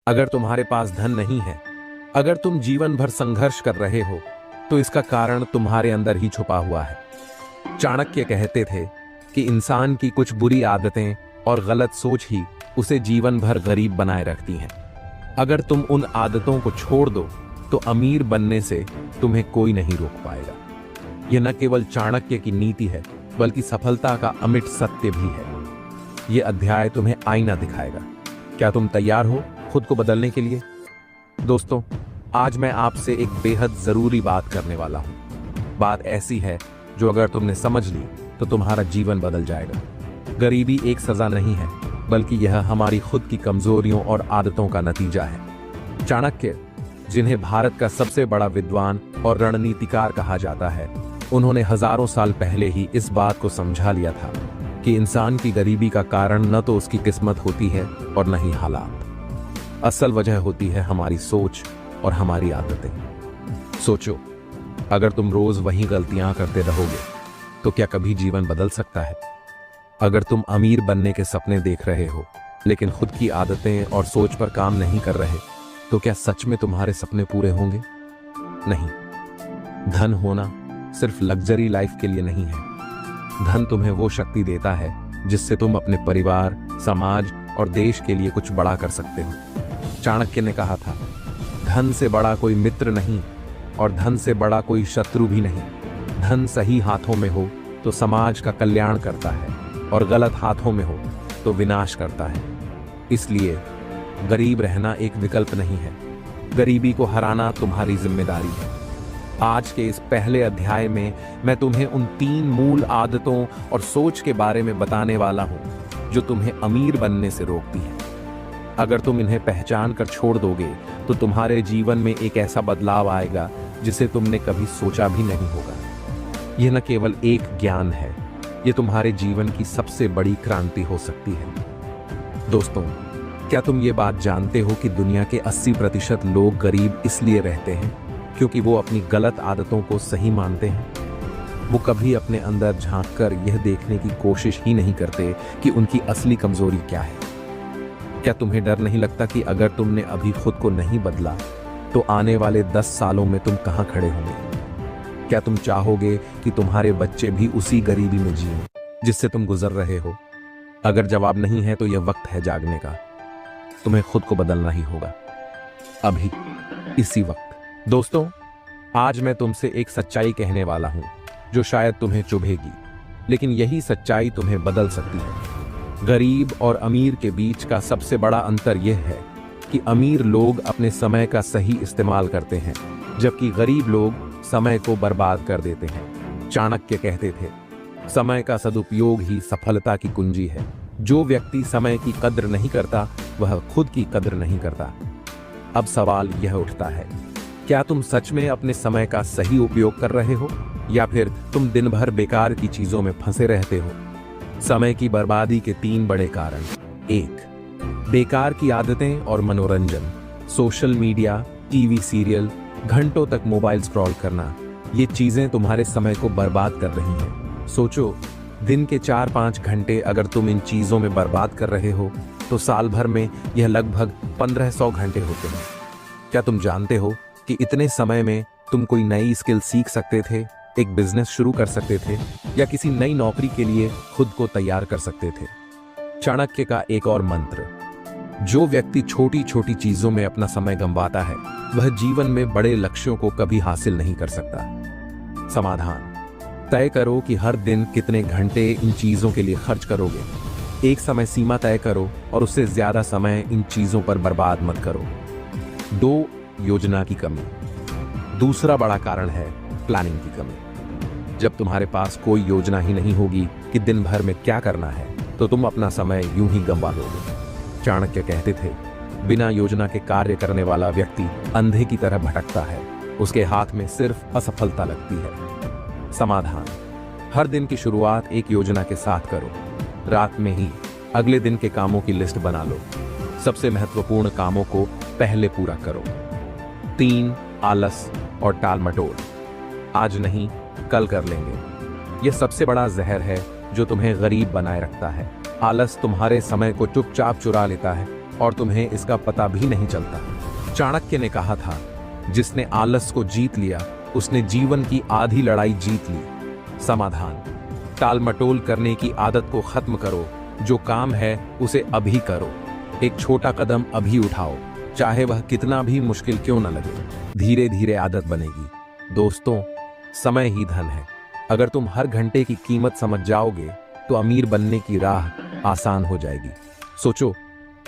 अगर तुम्हारे पास धन नहीं है, अगर तुम जीवन भर संघर्ष कर रहे हो, तो इसका कारण तुम्हारे अंदर ही छुपा हुआ है। चाणक्य कहते थे कि इंसान की कुछ बुरी आदतें और गलत सोच ही उसे जीवन भर गरीब बनाए रखती हैं। अगर तुम उन आदतों को छोड़ दो तो अमीर बनने से तुम्हें कोई नहीं रोक पाएगा। यह न केवल चाणक्य की नीति है, बल्कि सफलता का अमिट सत्य भी है। यह अध्याय तुम्हें आईना दिखाएगा। क्या तुम तैयार हो खुद को बदलने के लिए? दोस्तों, आज मैं आपसे एक बेहद जरूरी बात करने वाला हूं। बात ऐसी है जो अगर तुमने समझ ली तो तुम्हारा जीवन बदल जाएगा। गरीबी एक सजा नहीं है, बल्कि यह हमारी खुद की कमजोरियों और आदतों का नतीजा है। चाणक्य, जिन्हें भारत का सबसे बड़ा विद्वान और रणनीतिकार कहा जाता है, उन्होंने हजारों साल पहले ही इस बात को समझा लिया था कि इंसान की गरीबी का कारण न तो उसकी किस्मत होती है और न ही हालात। असल वजह होती है हमारी सोच और हमारी आदतें। सोचो, अगर तुम रोज वही गलतियां करते रहोगे तो क्या कभी जीवन बदल सकता है? अगर तुम अमीर बनने के सपने देख रहे हो लेकिन खुद की आदतें और सोच पर काम नहीं कर रहे, तो क्या सच में तुम्हारे सपने पूरे होंगे? नहीं। धन होना सिर्फ लग्जरी लाइफ के लिए नहीं है। धन तुम्हें वो शक्ति देता है जिससे तुम अपने परिवार, समाज और देश के लिए कुछ बड़ा कर सकते हो। चाणक्य ने कहा था, धन से बड़ा कोई मित्र नहीं और धन से बड़ा कोई शत्रु भी नहीं। धन सही हाथों में हो तो समाज का कल्याण करता है और गलत हाथों में हो तो विनाश करता है। इसलिए गरीब रहना एक विकल्प नहीं है, गरीबी को हराना तुम्हारी जिम्मेदारी है। आज के इस पहले अध्याय में मैं तुम्हें उन 3 मूल आदतों और सोच के बारे में बताने वाला हूं जो तुम्हें अमीर बनने से रोकती हैं। अगर तुम इन्हें पहचान कर छोड़ दोगे तो तुम्हारे जीवन में एक ऐसा बदलाव आएगा जिसे तुमने कभी सोचा भी नहीं होगा। यह न केवल एक ज्ञान है, यह तुम्हारे जीवन की सबसे बड़ी क्रांति हो सकती है। दोस्तों, क्या तुम ये बात जानते हो कि दुनिया के 80% लोग गरीब इसलिए रहते हैं क्योंकि वो अपनी गलत आदतों को सही मानते हैं। वो कभी अपने अंदर झांककर यह देखने की कोशिश ही नहीं करते कि उनकी असली कमजोरी क्या है। क्या तुम्हें डर नहीं लगता कि अगर तुमने अभी खुद को नहीं बदला तो आने वाले 10 सालों में तुम कहां खड़े होंगे? क्या तुम चाहोगे कि तुम्हारे बच्चे भी उसी गरीबी में जिएं जिससे तुम गुजर रहे हो? अगर जवाब नहीं है तो यह वक्त है जागने का। तुम्हें खुद को बदलना ही होगा, अभी, इसी वक्त। दोस्तों, आज मैं तुमसे एक सच्चाई कहने वाला हूं जो शायद तुम्हें चुभेगी, लेकिन यही सच्चाई तुम्हें बदल सकती है। गरीब और अमीर के बीच का सबसे बड़ा अंतर यह है कि अमीर लोग अपने समय का सही इस्तेमाल करते हैं, जबकि गरीब लोग समय को बर्बाद कर देते हैं। चाणक्य कहते थे, समय का सदुपयोग ही सफलता की कुंजी है। जो व्यक्ति समय की कद्र नहीं करता, वह खुद की कद्र नहीं करता। अब सवाल यह उठता है, क्या तुम सच में अपने समय का सही उपयोग कर रहे हो या फिर तुम दिन भर बेकार की चीजों में फंसे रहते हो? समय की बर्बादी के 3 बड़े कारण। 1, बेकार की आदतें और मनोरंजन। सोशल मीडिया, टीवी सीरियल, घंटों तक मोबाइल स्क्रॉल करना, ये चीजें तुम्हारे समय को बर्बाद कर रही हैं। सोचो, दिन के 4-5 घंटे अगर तुम इन चीजों में बर्बाद कर रहे हो तो साल भर में यह लगभग 1500 घंटे होते हैं। क्या तुम जानते हो कि इतने समय में तुम कोई नई स्किल सीख सकते थे, एक बिजनेस शुरू कर सकते थे या किसी नई नौकरी के लिए खुद को तैयार कर सकते थे? चाणक्य का एक और मंत्र, जो व्यक्ति छोटी छोटी चीजों में अपना समय गंवाता है वह जीवन में बड़े लक्ष्यों को कभी हासिल नहीं कर सकता। समाधान, तय करो कि हर दिन कितने घंटे इन चीजों के लिए खर्च करोगे। एक समय सीमा तय करो और उससे ज्यादा समय इन चीजों पर बर्बाद मत करो। 2, योजना की कमी। दूसरा बड़ा कारण है प्लानिंग की कमी। जब तुम्हारे पास कोई योजना ही नहीं होगी कि दिन भर में क्या करना है, तो तुम अपना समय यूं ही गंवा दोगे। चाणक्य कहते थे, बिना योजना के कार्य करने वाला व्यक्ति अंधे की तरह भटकता है, उसके हाथ में सिर्फ असफलता लगती है। समाधान, हर दिन की शुरुआत एक योजना के साथ करो। रात में ही अगले दिन के कामों की लिस्ट बना लो। सबसे महत्वपूर्ण कामों को पहले पूरा करो। 3, आलस और टाल मटोल। आज नहीं, कल कर लेंगे। यह सबसे बड़ा जहर है जो तुम्हें गरीब बनाए रखता है। आलस तुम्हारे समय को चुपचाप चुरा लेता है और तुम्हें इसका पता भी नहीं चलता। चाणक्य ने कहा था, जिसने आलस को जीत लिया उसने जीवन की आधी लड़ाई जीत ली। समाधान: टालमटोल करने की आदत को खत्म करो। जो काम है उसे अभी करो। एक छोटा कदम अभी उठाओ, चाहे वह कितना भी मुश्किल क्यों न लगे। धीरे धीरे आदत बनेगी। दोस्तों, समय ही धन है। अगर तुम हर घंटे की कीमत समझ जाओगे तो अमीर बनने की राह आसान हो जाएगी। सोचो,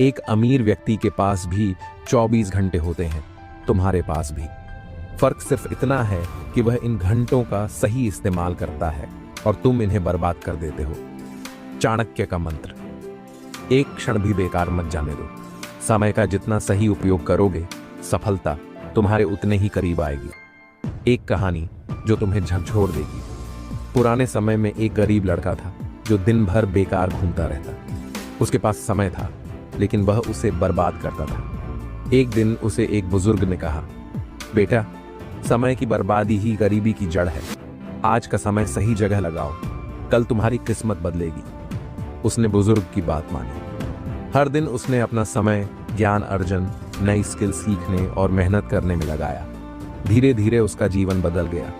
एक अमीर व्यक्ति के पास भी 24 घंटे होते हैं, तुम्हारे पास भी। फर्क सिर्फ इतना है कि वह इन घंटों का सही इस्तेमाल करता है और तुम इन्हें बर्बाद कर देते हो। चाणक्य का मंत्र: एक क्षण भी बेकार मत जाने दो। समय का जितना सही उपयोग करोगे, सफलता तुम्हारे उतने ही करीब आएगी। एक कहानी जो तुम्हें झकझोर देगी। पुराने समय में एक गरीब लड़का था जो दिन भर बेकार घूमता रहता। उसके पास समय था, लेकिन वह उसे बर्बाद करता था। एक दिन उसे एक बुजुर्ग ने कहा, बेटा, समय की बर्बादी ही गरीबी की जड़ है। आज का समय सही जगह लगाओ, कल तुम्हारी किस्मत बदलेगी। उसने बुजुर्ग की बात मानी। हर दिन उसने अपना समय ज्ञान अर्जन, नई स्किल सीखने और मेहनत करने में लगाया। धीरे धीरे उसका जीवन बदल गया।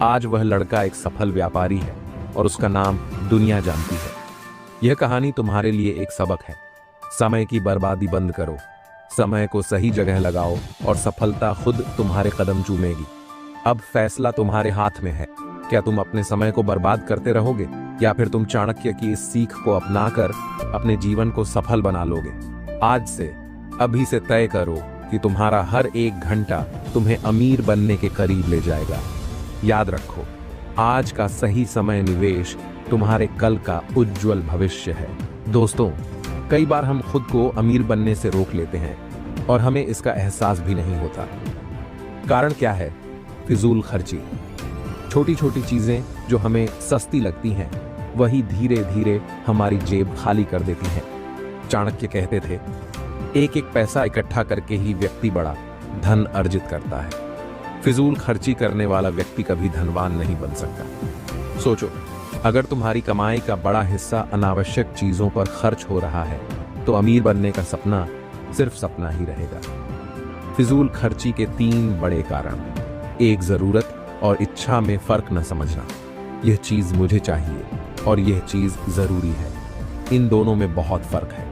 आज वह लड़का एक सफल व्यापारी है और उसका नाम दुनिया जानती है। यह कहानी तुम्हारे लिए एक सबक है। समय की बर्बादी बंद करो, समय को सही जगह लगाओ और सफलता खुद तुम्हारे कदम चूमेगी। अब फैसला तुम्हारे हाथ में है। क्या तुम अपने समय को बर्बाद करते रहोगे या फिर तुम चाणक्य की इस सीख को अपनाकर अपने जीवन को सफल बना लोगे? आज से, अभी से तय करो कि तुम्हारा हर एक घंटा तुम्हें अमीर बनने के करीब ले जाएगा। याद रखो, आज का सही समय निवेश तुम्हारे कल का उज्जवल भविष्य है। दोस्तों, कई बार हम खुद को अमीर बनने से रोक लेते हैं और हमें इसका एहसास भी नहीं होता। कारण क्या है? फिजूल खर्ची। छोटी छोटी चीजें जो हमें सस्ती लगती हैं, वही धीरे धीरे हमारी जेब खाली कर देती हैं। चाणक्य कहते थे, एक एक पैसा इकट्ठा करके ही व्यक्ति बड़ा धन अर्जित करता है। फिजूल खर्ची करने वाला व्यक्ति कभी धनवान नहीं बन सकता। सोचो, अगर तुम्हारी कमाई का बड़ा हिस्सा अनावश्यक चीजों पर खर्च हो रहा है तो अमीर बनने का सपना सिर्फ सपना ही रहेगा। फिजूल खर्ची के 3 बड़े कारण: एक, जरूरत और इच्छा में फर्क न समझना। यह चीज मुझे चाहिए और यह चीज जरूरी है, इन दोनों में बहुत फर्क है।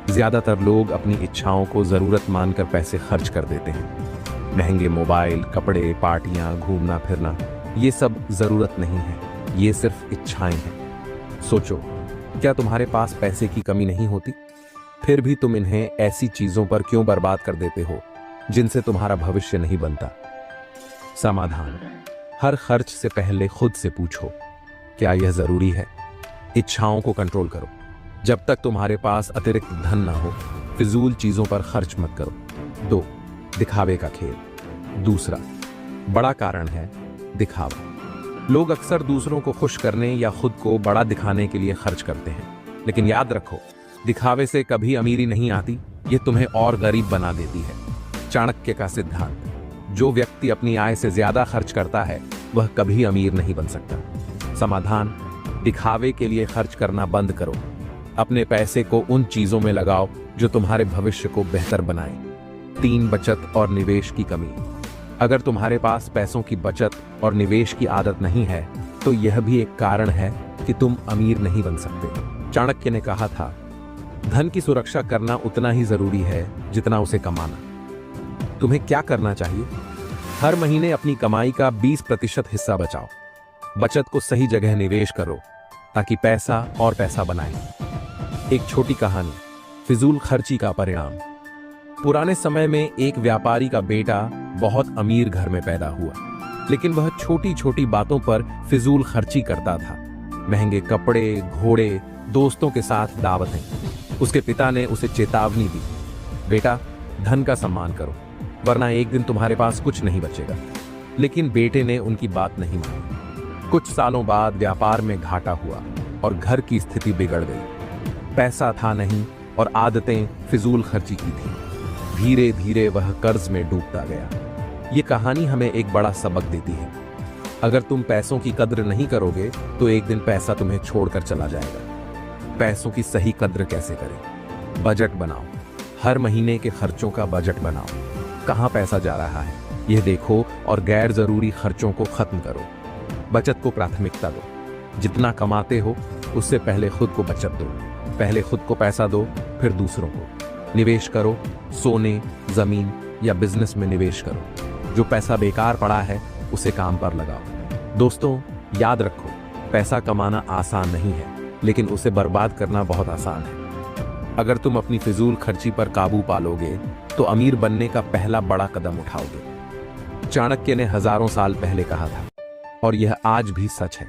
ज्यादातर लोग अपनी इच्छाओं को जरूरत मानकर पैसे खर्च कर देते हैं। महंगे मोबाइल, कपड़े, पार्टियां, घूमना फिरना, ये सब जरूरत नहीं है, ये सिर्फ इच्छाएं हैं। सोचो, क्या तुम्हारे पास पैसे की कमी नहीं होती? फिर भी तुम इन्हें ऐसी चीजों पर क्यों बर्बाद कर देते हो जिनसे तुम्हारा भविष्य नहीं बनता? समाधान: हर खर्च से पहले खुद से पूछो, क्या यह जरूरी है? इच्छाओं को कंट्रोल करो। जब तक तुम्हारे पास अतिरिक्त धन ना हो, फिजूल चीजों पर खर्च मत करो। 2, दिखावे का खेल। दूसरा बड़ा कारण है दिखावा। लोग अक्सर दूसरों को खुश करने या खुद को बड़ा दिखाने के लिए खर्च करते हैं, लेकिन याद रखो, दिखावे से कभी अमीरी नहीं आती, ये तुम्हें और गरीब बना देती है। चाणक्य का सिद्धांत: जो व्यक्ति अपनी आय से ज्यादा खर्च करता है वह कभी अमीर नहीं बन सकता। समाधान: दिखावे के लिए खर्च करना बंद करो। अपने पैसे को उन चीजों में लगाओ जो तुम्हारे भविष्य को बेहतर बनाए। 3, बचत और निवेश की कमी। अगर तुम्हारे पास पैसों की बचत और निवेश की आदत नहीं है तो यह भी एक कारण है कि तुम अमीर नहीं बन सकते। चाणक्य ने कहा था, धन की सुरक्षा करना उतना ही जरूरी है जितना उसे कमाना। तुम्हें क्या करना चाहिए? हर महीने अपनी कमाई का 20% हिस्सा बचाओ। बचत को सही जगह निवेश करो ताकि पैसा और पैसा बनाए। एक छोटी कहानी, फिजूल खर्ची का परिणाम। पुराने समय में एक व्यापारी का बेटा बहुत अमीर घर में पैदा हुआ, लेकिन वह छोटी छोटी बातों पर फिजूल खर्ची करता था। महंगे कपड़े, घोड़े, दोस्तों के साथ दावतें। उसके पिता ने उसे चेतावनी दी, बेटा, धन का सम्मान करो वरना एक दिन तुम्हारे पास कुछ नहीं बचेगा। लेकिन बेटे ने उनकी बात नहीं मानी। कुछ सालों बाद व्यापार में घाटा हुआ और घर की स्थिति बिगड़ गई। पैसा था नहीं और आदतें फिजूल खर्ची की थी। धीरे धीरे वह कर्ज में डूबता गया। ये कहानी हमें एक बड़ा सबक देती है। अगर तुम पैसों की कद्र नहीं करोगे तो एक दिन पैसा तुम्हें छोड़कर चला जाएगा। पैसों की सही कद्र कैसे करें? बजट बनाओ। हर महीने के खर्चों का बजट बनाओ। कहाँ पैसा जा रहा है यह देखो और गैर जरूरी खर्चों को खत्म करो। बचत को प्राथमिकता दो। जितना कमाते हो उससे पहले खुद को बचत दो। पहले खुद को पैसा दो, फिर दूसरों को। निवेश करो, सोने, जमीन या बिजनेस में निवेश करो। जो पैसा बेकार पड़ा है उसे काम पर लगाओ। दोस्तों, याद रखो, पैसा कमाना आसान नहीं है, लेकिन उसे बर्बाद करना बहुत आसान है। अगर तुम अपनी फिजूल खर्ची पर काबू पालोगे तो अमीर बनने का पहला बड़ा कदम उठाओगे। चाणक्य ने हजारों साल पहले कहा था, और यह आज भी सच है,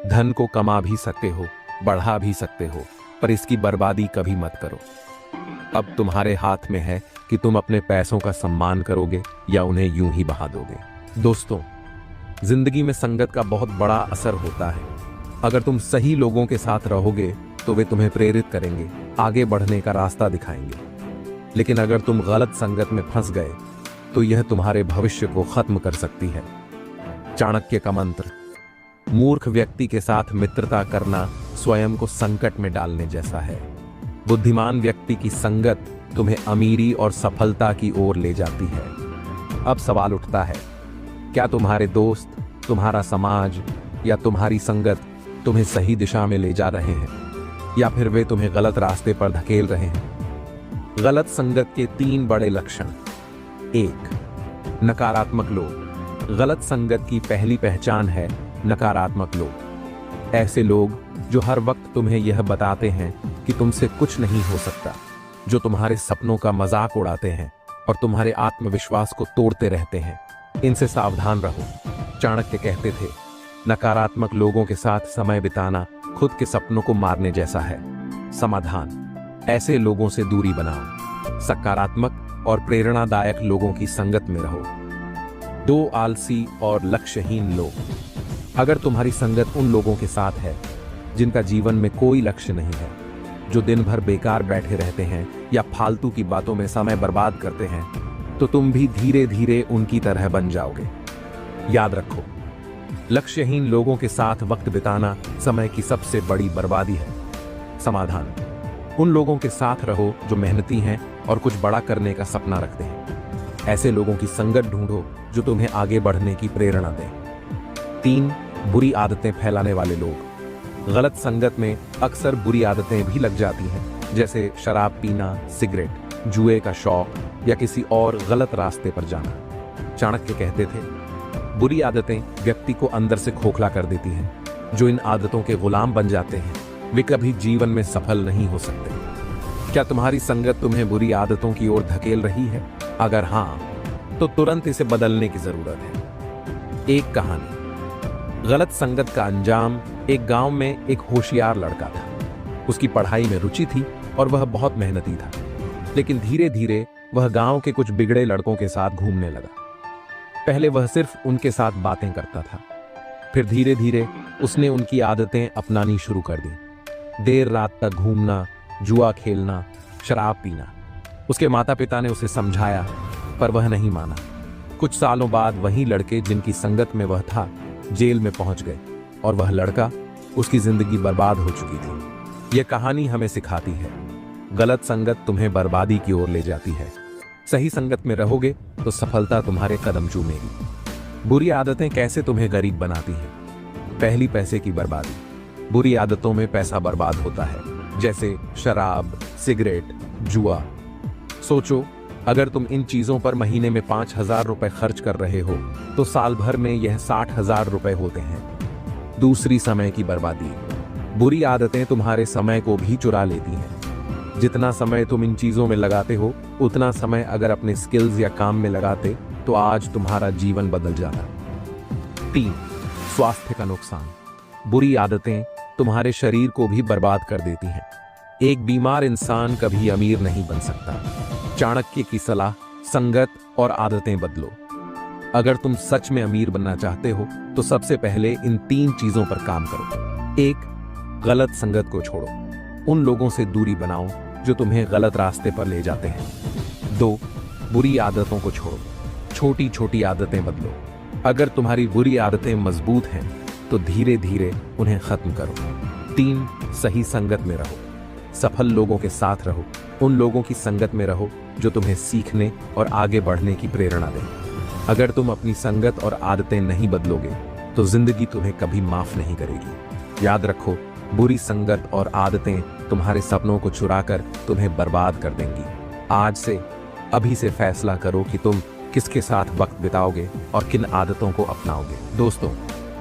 धन को कमा भी सकते हो, बढ़ा भी सकते हो, पर इसकी बर्बादी कभी मत करो। अब तुम्हारे हाथ में है कि तुम अपने पैसों का सम्मान करोगे या उन्हें यूं ही बहा दोगे। दोस्तों, जिंदगी में संगत का बहुत बड़ा असर होता है। अगर तुम सही लोगों के साथ रहोगे तो वे तुम्हें प्रेरित करेंगे, आगे बढ़ने का रास्ता दिखाएंगे। लेकिन अगर तुम गलत संगत में फंस गए तो यह तुम्हारे भविष्य को खत्म कर सकती है। चाणक्य का मंत्र, मूर्ख व्यक्ति के साथ मित्रता करना स्वयं को संकट में डालने जैसा है। बुद्धिमान व्यक्ति की संगत तुम्हें अमीरी और सफलता की ओर ले जाती है। अब सवाल उठता है, क्या तुम्हारे दोस्त, तुम्हारा समाज या तुम्हारी संगत तुम्हें सही दिशा में ले जा रहे हैं, या फिर वे तुम्हें गलत रास्ते पर धकेल रहे हैं? गलत संगत के 3 बड़े लक्षण। 1. नकारात्मक लोग। गलत संगत की पहली पहचान है नकारात्मक लोग। ऐसे लोग जो हर वक्त तुम्हें यह बताते हैं कि तुमसे कुछ नहीं हो सकता, जो तुम्हारे सपनों का मजाक उड़ाते हैं और तुम्हारे आत्मविश्वास को तोड़ते रहते हैं, इनसे सावधान रहो। चाणक्य कहते थे, नकारात्मक लोगों के साथ समय बिताना खुद के सपनों को मारने जैसा है। समाधान, ऐसे लोगों से दूरी बनाओ। सकारात्मक और प्रेरणादायक लोगों की संगत में रहो। 2 आलसी और लक्ष्यहीन लोग। अगर तुम्हारी संगत उन लोगों के साथ है जिनका जीवन में कोई लक्ष्य नहीं है, जो दिन भर बेकार बैठे रहते हैं या फालतू की बातों में समय बर्बाद करते हैं, तो तुम भी धीरे धीरे उनकी तरह बन जाओगे। याद रखो, लक्ष्यहीन लोगों के साथ वक्त बिताना समय की सबसे बड़ी बर्बादी है। समाधान, उन लोगों के साथ रहो जो मेहनती हैं और कुछ बड़ा करने का सपना रखते हैं। ऐसे लोगों की संगत ढूंढो जो तुम्हें आगे बढ़ने की प्रेरणा दें। 3. बुरी आदतें फैलाने वाले लोग। गलत संगत में अक्सर बुरी आदतें भी लग जाती हैं, जैसे शराब पीना, सिगरेट, जुए का शौक या किसी और गलत रास्ते पर जाना। चाणक्य कहते थे, बुरी आदतें व्यक्ति को अंदर से खोखला कर देती हैं। जो इन आदतों के गुलाम बन जाते हैं वे कभी जीवन में सफल नहीं हो सकते। क्या तुम्हारी संगत तुम्हें बुरी आदतों की ओर धकेल रही है? अगर हाँ, तो तुरंत इसे बदलने की जरूरत है। एक कहानी। गलत संगत का अंजाम। एक गांव में एक होशियार लड़का था। उसकी पढ़ाई में रुचि थी और वह बहुत मेहनती था, लेकिन धीरे धीरे वह गांव के कुछ बिगड़े लड़कों के साथ घूमने लगा। पहले वह सिर्फ उनके साथ बातें करता था, फिर धीरे धीरे उसने उनकी आदतें अपनानी शुरू कर दी। देर रात तक घूमना, जुआ खेलना, शराब पीना। उसके माता पिता ने उसे समझाया, पर वह नहीं माना। कुछ सालों बाद वही लड़के जिनकी संगत में वह था जेल में पहुंच गए और वह लड़का, उसकी जिंदगी बर्बाद हो चुकी थी। यह कहानी हमें सिखाती है, गलत संगत तुम्हें बर्बादी की ओर ले जाती है। सही संगत में रहोगे तो सफलता तुम्हारे कदम चूमेगी। बुरी आदतें कैसे तुम्हें गरीब बनाती हैं? पहली, पैसे की बर्बादी। बुरी आदतों में पैसा बर्बाद होता है, जैसे शराब, सिगरेट, जुआ। सोचो, अगर तुम इन चीजों पर महीने में 5,000 रुपए खर्च कर रहे हो तो साल भर में यह 60,000 रुपए होते हैं। दूसरी, समय की बर्बादी। बुरी आदतें तुम्हारे समय को भी चुरा लेती हैं। जितना समय तुम इन चीजों में लगाते हो, उतना समय अगर अपने स्किल्स या काम में लगाते तो आज तुम्हारा जीवन बदल जाता। 3. स्वास्थ्य का नुकसान। बुरी आदतें तुम्हारे शरीर को भी बर्बाद कर देती हैं। एक बीमार इंसान कभी अमीर नहीं बन सकता। चाणक्य की सलाह, संगत और आदतें बदलो। अगर तुम सच में अमीर बनना चाहते हो तो सबसे पहले इन 3 चीजों पर काम करो। 1. गलत संगत को छोड़ो। उन लोगों से दूरी बनाओ जो तुम्हें गलत रास्ते पर ले जाते हैं। 2. बुरी आदतों को छोड़ो। छोटी छोटी आदतें बदलो। अगर तुम्हारी बुरी आदतें मजबूत हैं तो धीरे धीरे उन्हें खत्म करो। 3. सही संगत में रहो। सफल लोगों के साथ रहो उन लोगों की संगत में रहो जो तुम्हें सीखने और आगे बढ़ने की प्रेरणा दें। अगर तुम अपनी संगत और आदतें नहीं बदलोगे तो जिंदगी तुम्हें कभी माफ नहीं करेगी। याद रखो, बुरी संगत और आदतें तुम्हारे सपनों को चुराकर तुम्हें बर्बाद कर देंगी। आज से, अभी से फैसला करो कि तुम किसके साथ वक्त बिताओगे और किन आदतों को अपनाओगे। दोस्तों,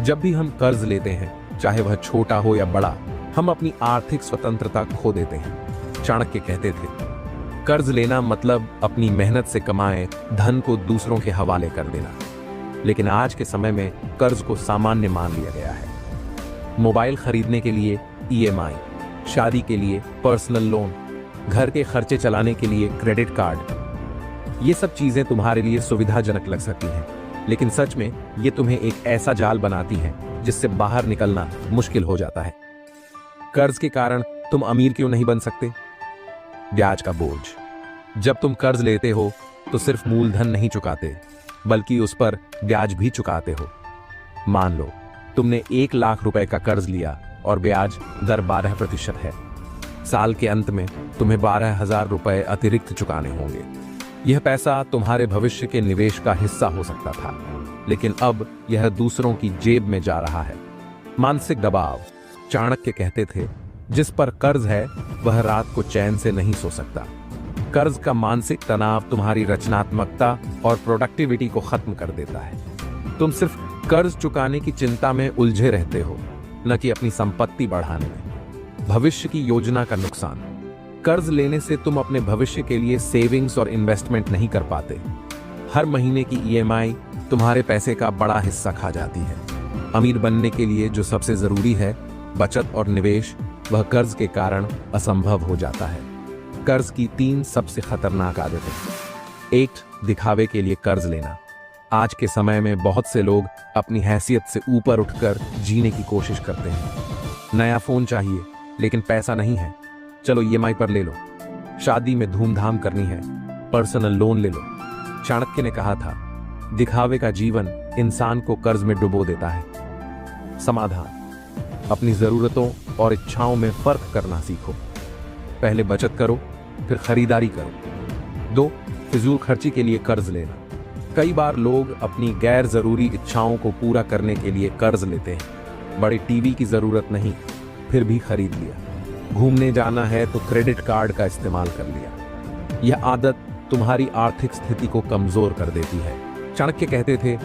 जब भी हम कर्ज लेते हैं, चाहे वह छोटा हो या बड़ा, हम अपनी आर्थिक स्वतंत्रता खो देते हैं। चाणक्य कहते थे, कर्ज लेना मतलब अपनी मेहनत से कमाए धन को दूसरों के हवाले कर देना। लेकिन आज के समय में कर्ज को सामान्य मान लिया गया है। मोबाइल खरीदने के लिए EMI, शादी के लिए पर्सनल लोन, घर के खर्चे चलाने के लिए क्रेडिट कार्ड। ये सब चीजें तुम्हारे लिए सुविधाजनक लग सकती हैं, लेकिन सच में ये तुम्हें एक ऐसा जाल बनाती हैं जिससे बाहर निकलना मुश्किल हो जाता है। कर्ज के कारण तुम अमीर क्यों नहीं बन सकते? ब्याज का बोझ। जब तुम कर्ज लेते हो तो सिर्फ मूलधन नहीं चुकाते, बल्कि उस पर ब्याज भी चुकाते हो। मान लो तुमने 1 लाख रुपए का कर्ज लिया और ब्याज दर 12% है। साल के अंत में तुम्हें 12,000 रुपए अतिरिक्त चुकाने होंगे। यह पैसा तुम्हारे भविष्य के निवेश का हिस्सा हो सकता था, लेकिन अब यह दूसरों की जेब में जा रहा है। मानसिक दबाव। चाणक्य कहते थे, जिस पर कर्ज है वह रात को चैन से नहीं सो सकता। कर्ज का मानसिक तनाव तुम्हारी रचनात्मकता और प्रोडक्टिविटी को खत्म कर देता है। तुम सिर्फ कर्ज चुकाने की चिंता में उलझे रहते हो, न कि अपनी संपत्ति बढ़ाने में। भविष्य की योजना का नुकसान। कर्ज लेने से तुम अपने भविष्य के लिए सेविंग्स और इन्वेस्टमेंट नहीं कर पाते। हर महीने की EMI तुम्हारे पैसे का बड़ा हिस्सा खा जाती है। अमीर बनने के लिए जो सबसे जरूरी है, बचत और निवेश, वह कर्ज के कारण असंभव हो जाता है। कर्ज की 3 सबसे खतरनाक आदतें। 1. दिखावे के लिए कर्ज लेना। आज के समय में बहुत से लोग अपनी हैसियत से ऊपर उठकर जीने की कोशिश करते हैं। नया फोन चाहिए लेकिन पैसा नहीं है, चलो EMI पर ले लो। शादी में धूमधाम करनी है, पर्सनल लोन ले लो। चाणक्य ने कहा था, दिखावे का जीवन इंसान को कर्ज में डुबो देता है। समाधान। अपनी जरूरतों और इच्छाओं में फर्क करना सीखो। पहले बचत करो, फिर खरीदारी करो। 2. फिजूल खर्ची के लिए कर्ज लेना। कई बार लोग अपनी गैर जरूरी इच्छाओं को पूरा करने के लिए कर्ज लेते हैं। बड़े टीवी की जरूरत नहीं, फिर भी खरीद लिया। घूमने जाना है तो क्रेडिट कार्ड का इस्तेमाल कर लिया। यह आदत तुम्हारी आर्थिक स्थिति को कमजोर कर देती है। चाणक्य कहते थे,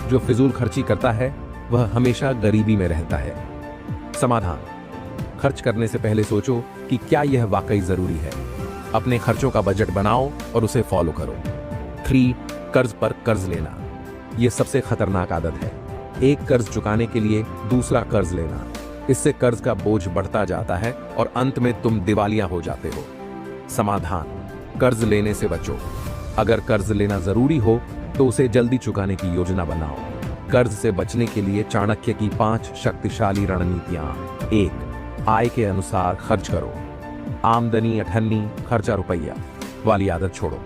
जो फिजूल खर्ची करता है वह हमेशा गरीबी में रहता है। समाधान। खर्च करने से पहले सोचो कि क्या यह वाकई जरूरी है। अपने खर्चों का बजट बनाओ और उसे फॉलो करो। 3. कर्ज पर कर्ज लेना। यह सबसे खतरनाक आदत है। एक कर्ज चुकाने के लिए दूसरा कर्ज लेना। इससे कर्ज का बोझ बढ़ता जाता है और अंत में तुम दिवालिया हो जाते हो। समाधान। कर्ज लेने से बचो। अगर कर्ज लेना जरूरी हो तो उसे जल्दी चुकाने की योजना बनाओ। कर्ज से बचने के लिए चाणक्य की 5 शक्तिशाली रणनीतियां। 1. आय के अनुसार खर्च करो। आमदनी अठन्नी, खर्चा रुपया वाली आदत छोड़ो।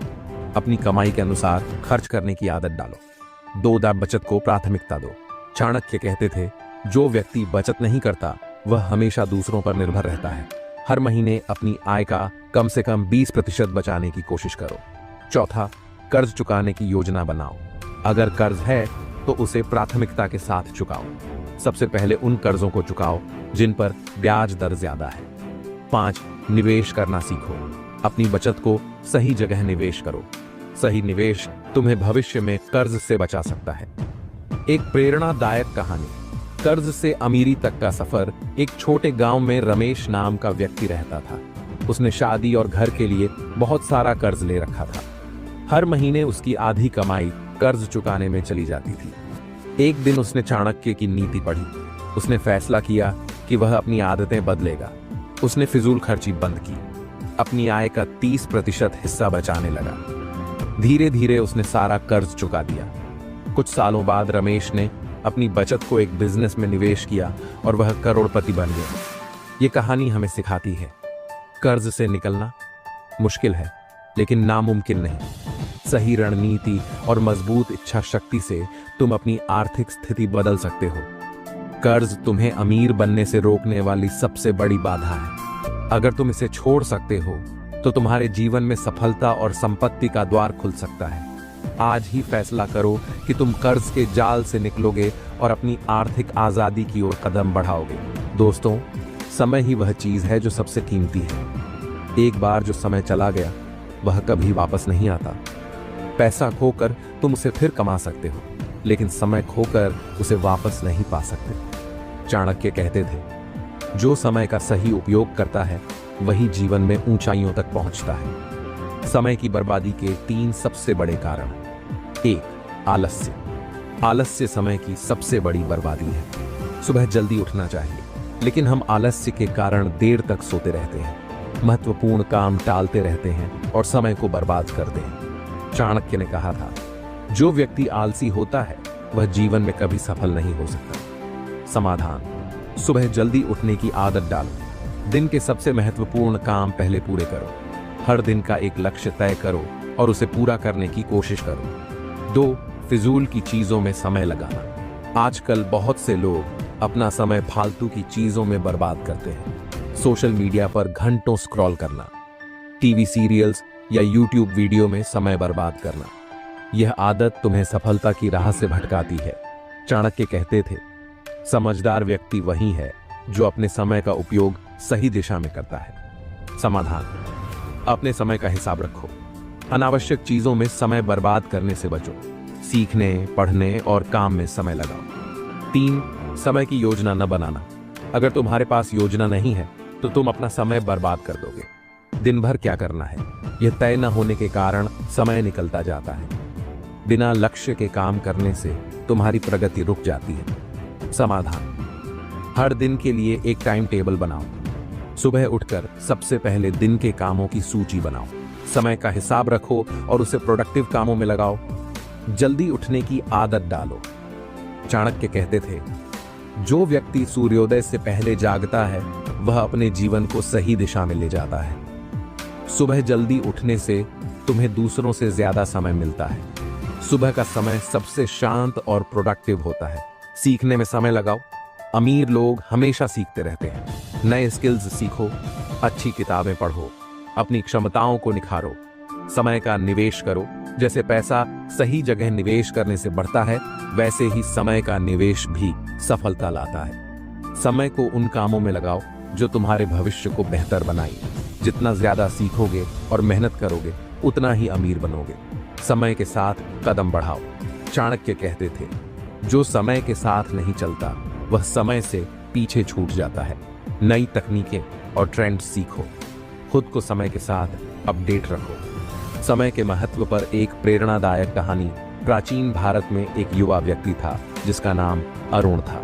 अपनी कमाई के अनुसार खर्च करने की आदत डालो। 2. बचत को प्राथमिकता दो। चाणक्य कहते थे, जो व्यक्ति बचत नहीं करता वह हमेशा दूसरों पर निर्भर रहता है। हर महीने अपनी आय का कम से कम 20% बचाने की कोशिश करो। 4. कर्ज चुकाने की योजना बनाओ। अगर कर्ज है तो उसे प्राथमिकता के साथ चुकाओ। सबसे पहले उन कर्जों को चुकाओ जिन पर ब्याज दर ज्यादा है। 5. निवेश करना सीखो। अपनी बचत को सही जगह निवेश करो। सही निवेश तुम्हें भविष्य में कर्ज से बचा सकता है। एक प्रेरणादायक कहानी। कर्ज से अमीरी तक का सफर। एक छोटे गांव में रमेश नाम का व्यक्ति रहता था। उसने शादी और घर के लिए बहुत सारा कर्ज ले रखा था। हर महीने उसकी आधी कमाई कर्ज चुकाने में चली जाती थी। एक दिन उसने चाणक्य की नीति पढ़ी। उसने फैसला किया कि वह अपनी आदतें बदलेगा। उसने फिजूल खर्ची बंद की। अपनी आय का 30% हिस्सा बचाने लगा। धीरे धीरे उसने सारा कर्ज चुका दिया। कुछ सालों बाद रमेश ने अपनी बचत को एक बिजनेस में निवेश किया और वह करोड़पति बन गया। ये कहानी हमें सिखाती है, कर्ज से निकलना मुश्किल है लेकिन नामुमकिन नहीं। सही रणनीति और मजबूत इच्छा शक्ति से तुम अपनी आर्थिक स्थिति बदल सकते हो। कर्ज तुम्हें अमीर बनने से रोकने वाली सबसे बड़ी बाधा है। अगर तुम इसे छोड़ सकते हो तो तुम्हारे जीवन में सफलता और संपत्ति का द्वार खुल सकता है। आज ही फैसला करो कि तुम कर्ज के जाल से निकलोगे और अपनी आर्थिक आजादी की ओर कदम बढ़ाओगे। दोस्तों, समय ही वह चीज है जो सबसे कीमती है। एक बार जो समय चला गया वह कभी वापस नहीं आता। पैसा खोकर तुम उसे फिर कमा सकते हो, लेकिन समय खोकर उसे वापस नहीं पा सकते। चाणक्य कहते थे, जो समय का सही उपयोग करता है वही जीवन में ऊंचाइयों तक पहुंचता है। समय की बर्बादी के 3 सबसे बड़े कारण। 1. आलस्य। आलस्य समय की सबसे बड़ी बर्बादी है। सुबह जल्दी उठना चाहिए, लेकिन हम आलस्य के कारण देर तक सोते रहते हैं, महत्वपूर्ण काम टालते रहते हैं और समय को बर्बाद करते हैं। चाणक्य ने कहा था, जो व्यक्ति आलसी होता है वह जीवन में कभी सफल नहीं हो सकता। समाधान: सुबह जल्दी उठने की आदत डालो। दिन के सबसे महत्वपूर्ण काम पहले पूरे करो। हर दिन का एक लक्ष्य तय करो और उसे पूरा करने की कोशिश करो। 2. फिजूल की चीजों में समय लगाना। आजकल बहुत से लोग अपना समय फालतू की चीजों में बर्बाद करते हैं। सोशल मीडिया पर घंटों स्क्रॉल करना, टीवी सीरियल्स या यूट्यूब वीडियो में समय बर्बाद करना, यह आदत तुम्हें सफलता की राह से भटकाती है। चाणक्य कहते थे, समझदार व्यक्ति वही है जो अपने समय का उपयोग सही दिशा में करता है। समाधान: अपने समय का हिसाब रखो। अनावश्यक चीजों में समय बर्बाद करने से बचो। सीखने, पढ़ने और काम में समय लगाओ। 3. समय की योजना न बनाना। अगर तुम्हारे पास योजना नहीं है तो तुम अपना समय बर्बाद कर दोगे। दिन भर क्या करना है यह तय न होने के कारण समय निकलता जाता है। बिना लक्ष्य के काम करने से तुम्हारी प्रगति रुक जाती है। समाधान: हर दिन के लिए एक टाइम टेबल बनाओ। सुबह उठकर सबसे पहले दिन के कामों की सूची बनाओ। समय का हिसाब रखो और उसे प्रोडक्टिव कामों में लगाओ। जल्दी उठने की आदत डालो। चाणक्य कहते थे, जो व्यक्ति सूर्योदय से पहले जागता है वह अपने जीवन को सही दिशा में ले जाता है। सुबह जल्दी उठने से तुम्हें दूसरों से ज्यादा समय मिलता है। सुबह का समय सबसे शांत और प्रोडक्टिव होता है। सीखने में समय लगाओ। अमीर लोग हमेशा सीखते रहते हैं। नए स्किल्स सीखो, अच्छी किताबें पढ़ो, अपनी क्षमताओं को निखारो। समय का निवेश करो। जैसे पैसा सही जगह निवेश करने से बढ़ता है, वैसे ही समय का निवेश भी सफलता लाता है। समय को उन कामों में लगाओ जो तुम्हारे भविष्य को बेहतर बनाएंगे। जितना ज्यादा सीखोगे और मेहनत करोगे उतना ही अमीर बनोगे। समय के साथ कदम बढ़ाओ। चाणक्य कहते थे, जो समय के साथ नहीं चलता वह समय से पीछे छूट जाता है। नई तकनीकें और ट्रेंड सीखो। खुद को समय के साथ अपडेट रखो। समय के महत्व पर एक प्रेरणादायक कहानी। प्राचीन भारत में एक युवा व्यक्ति था जिसका नाम अरुण था।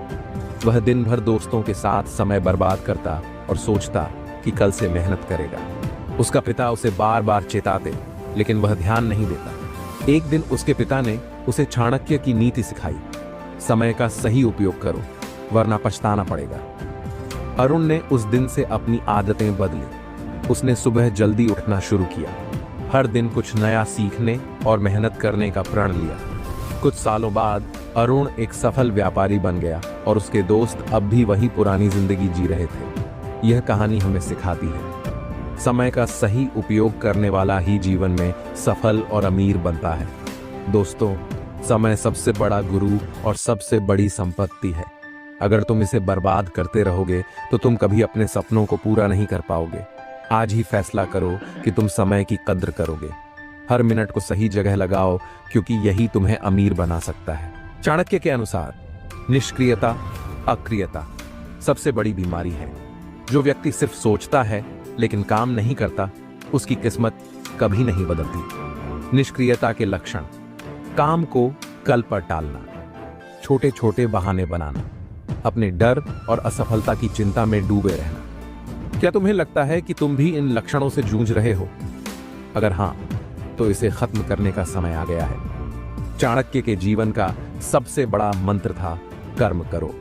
वह दिन भर दोस्तों के साथ समय बर्बाद करता और सोचता कि कल से मेहनत करेगा। उसका पिता उसे बार बार चेताते, लेकिन वह ध्यान नहीं देता। एक दिन उसके पिता ने उसे चाणक्य की नीति सिखाई, समय का सही उपयोग करो वरना पछताना पड़ेगा। अरुण ने उस दिन से अपनी आदतें बदली। उसने सुबह जल्दी उठना शुरू किया, हर दिन कुछ नया सीखने और मेहनत करने का प्रण लिया। कुछ सालों बाद अरुण एक सफल व्यापारी बन गया और उसके दोस्त अब भी वही पुरानी जिंदगी जी रहे थे। यह कहानी हमें सिखाती है, समय का सही उपयोग करने वाला ही जीवन में सफल और अमीर बनता है। दोस्तों, समय सबसे बड़ा गुरु और सबसे बड़ी संपत्ति है। अगर तुम इसे बर्बाद करते रहोगे तो तुम कभी अपने सपनों को पूरा नहीं कर पाओगे। आज ही फैसला करो कि तुम समय की कद्र करोगे। हर मिनट को सही जगह लगाओ, क्योंकि यही तुम्हें अमीर बना सकता है। चाणक्य के अनुसार निष्क्रियता, अक्रियता सबसे बड़ी बीमारी है। जो व्यक्ति सिर्फ सोचता है लेकिन काम नहीं करता, उसकी किस्मत कभी नहीं बदलती। निष्क्रियता के लक्षण: काम को कल पर टालना, छोटे छोटे बहाने बनाना, अपने डर और असफलता की चिंता में डूबे रहना। क्या तुम्हें लगता है कि तुम भी इन लक्षणों से जूझ रहे हो? अगर हाँ, तो इसे खत्म करने का समय आ गया है। चाणक्य के जीवन का सबसे बड़ा मंत्र था, कर्म करो।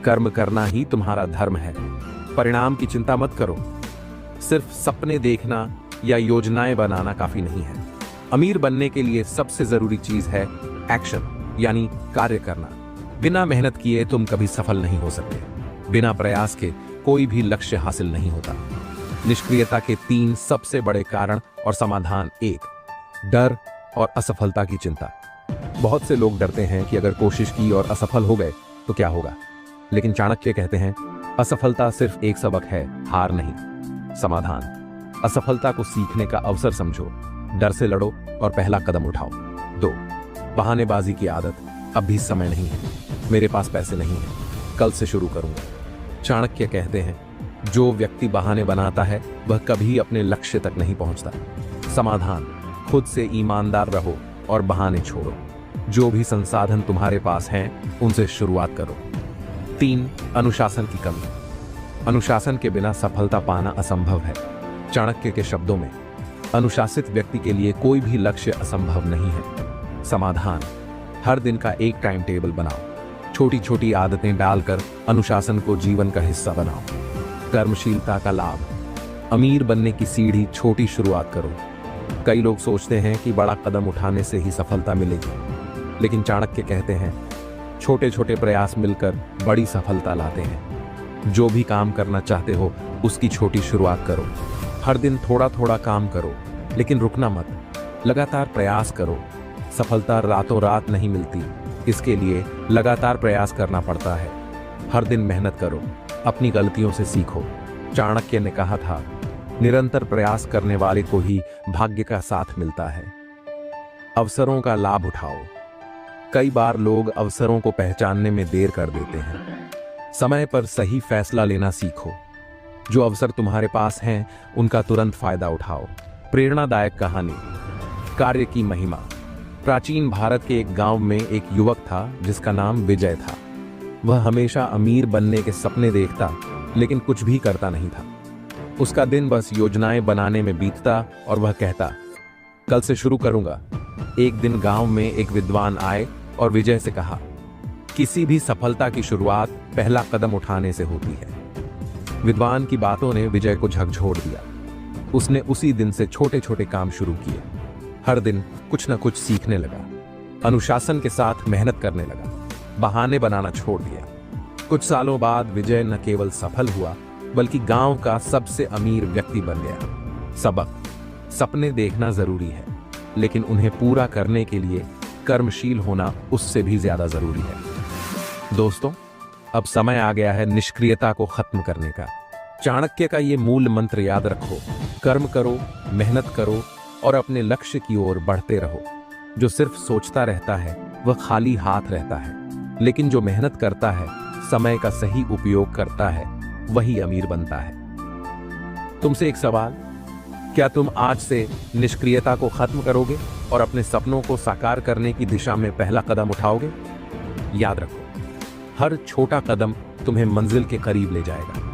कर्म करना ही तुम्हारा धर्म है। परिणाम की चिंता मत करो। सिर्फ सपने देखना या योजनाएं बनाना काफी नहीं है। अमीर बनने के लिए सबसे जरूरी चीज है एक्शन, यानी कार्य करना। बिना मेहनत किए तुम कभी सफल नहीं हो सकते। बिना प्रयास के कोई भी लक्ष्य हासिल नहीं होता। निष्क्रियता के 3 सबसे बड़े कारण और समाधान। 1, डर और असफलता की चिंता। बहुत से लोग डरते हैं कि अगर कोशिश की और असफल हो गए तो क्या होगा, लेकिन चाणक्य कहते हैं असफलता सिर्फ एक सबक है, हार नहीं। समाधान, असफलता को सीखने का अवसर समझो, डर से लड़ो और पहला कदम उठाओ। 2, बहानेबाजी की आदत। अब भी समय नहीं है, मेरे पास पैसे नहीं है, कल से शुरू करूंगा। चाणक्य कहते हैं जो व्यक्ति बहाने बनाता है वह कभी अपने लक्ष्य तक नहीं पहुंचता। समाधान, खुद से ईमानदार रहो और बहाने छोड़ो। जो भी संसाधन तुम्हारे पास हैं उनसे शुरुआत करो। 3, अनुशासन की कमी। अनुशासन के बिना सफलता पाना असंभव है। चाणक्य के शब्दों में अनुशासित व्यक्ति के लिए कोई भी लक्ष्य असंभव नहीं है। समाधान, हर दिन का एक टाइम टेबल बनाओ, छोटी छोटी आदतें डालकर अनुशासन को जीवन का हिस्सा बनाओ। कर्मशीलता का लाभ। अमीर बनने की सीढ़ी छोटी शुरुआत करो। कई लोग सोचते हैं कि बड़ा कदम उठाने से ही सफलता मिलेगी, लेकिन चाणक्य कहते हैं छोटे छोटे प्रयास मिलकर बड़ी सफलता लाते हैं। जो भी काम करना चाहते हो उसकी छोटी शुरुआत करो। हर दिन थोड़ा थोड़ा काम करो, लेकिन रुकना मत, लगातार प्रयास करो। सफलता रातों रात नहीं मिलती, इसके लिए लगातार प्रयास करना पड़ता है। हर दिन मेहनत करो, अपनी गलतियों से सीखो। चाणक्य ने कहा था निरंतर प्रयास करने वाले को ही भाग्य का साथ मिलता है। अवसरों का लाभ उठाओ। कई बार लोग अवसरों को पहचानने में देर कर देते हैं। समय पर सही फैसला लेना सीखो। जो अवसर तुम्हारे पास हैं उनका तुरंत फायदा उठाओ। प्रेरणादायक कहानी, कार्य की महिमा। प्राचीन भारत के एक गांव में एक युवक था जिसका नाम विजय था। वह हमेशा अमीर बनने के सपने देखता, लेकिन कुछ भी करता नहीं था। उसका दिन बस योजनाएं बनाने में बीतता और वह कहता कल से शुरू करूंगा। एक दिन गांव में एक विद्वान आए और विजय से कहा किसी भी सफलता की शुरुआत पहला कदम उठाने से होती है। विद्वान की बातों ने विजय को झकझोर दिया। उसने उसी दिन से छोटे छोटे काम शुरू किए। हर दिन कुछ न कुछ सीखने लगा, अनुशासन के साथ मेहनत करने लगा, बहाने बनाना छोड़ दिया। कुछ सालों बाद विजय न केवल सफल हुआ बल्कि गांव का सबसे अमीर व्यक्ति बन गया। सबक, सपने देखना जरूरी है, लेकिन उन्हें पूरा करने के लिए कर्मशील होना उससे भी ज्यादा जरूरी है। दोस्तों, अब समय आ गया है निष्क्रियता को खत्म करने का। चाणक्य का ये मूल मंत्र याद रखो, कर्म करो, मेहनत करो और अपने लक्ष्य की ओर बढ़ते रहो। जो सिर्फ सोचता रहता है वह खाली हाथ रहता है, लेकिन जो मेहनत करता है, समय का सही उपयोग करता है, वही अमीर बनता है। तुमसे एक सवाल, क्या तुम आज से निष्क्रियता को खत्म करोगे और अपने सपनों को साकार करने की दिशा में पहला कदम उठाओगे? याद रखो, हर छोटा कदम तुम्हें मंजिल के करीब ले जाएगा।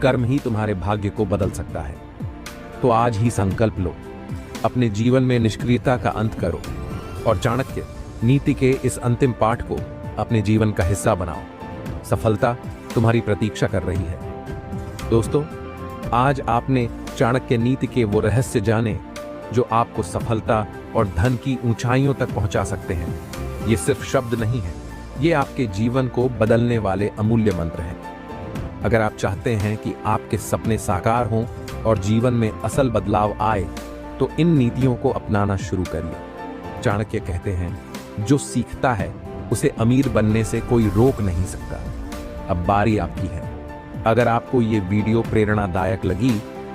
कर्म ही तुम्हारे भाग्य को बदल सकता है। तो आज ही संकल्प लो, अपने जीवन में निष्क्रियता का अंत करो और चाणक्य नीति के इस अंतिम पाठ को अपने जीवन का हिस्सा बनाओ। सफलता तुम्हारी प्रतीक्षा कर रही है। दोस्तों, आज आपने चाणक्य नीति के वो रहस्य जाने जो आपको सफलता और धन की ऊंचाइयों तक पहुंचा सकते हैं। ये सिर्फ शब्द नहीं है, ये आपके जीवन को बदलने वाले अमूल्य मंत्र हैं। अगर आप चाहते हैं कि आपके सपने साकार हों और जीवन में असल बदलाव आए, तो इन नीतियों को अपनाना शुरू करिए। चाणक्य कहते हैं जो सीखता है उसे अमीर बनने से कोई रोक नहीं सकता। अब बारी आपकी है। अगर आपको ये वीडियो प्रेरणादायक लगी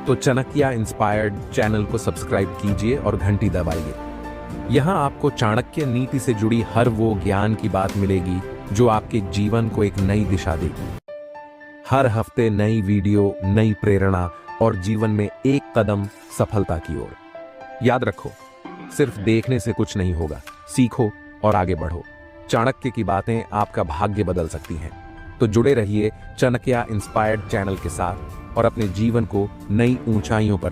तो चाणक्य इंस्पायर्ड चैनल को सब्सक्राइब कीजिए और घंटी दबाइए। यहाँ आपको चाणक्य नीति से जुड़ी हर वो ज्ञान की बात मिलेगी जो आपके जीवन को एक नई दिशा देगी। हर हफ्ते नई वीडियो, नई प्रेरणा और जीवन में एक कदम सफलता की ओर। याद रखो, सिर्फ देखने से कुछ नहीं होगा, सीखो और आगे बढ़ो। चाणक्य की बातें आपका भाग्य बदल सकती हैं। तो जुड़े रहिए चाणक्य इंस्पायर्ड चैनल के साथ और अपने जीवन को नई ऊंचाइयों पर ले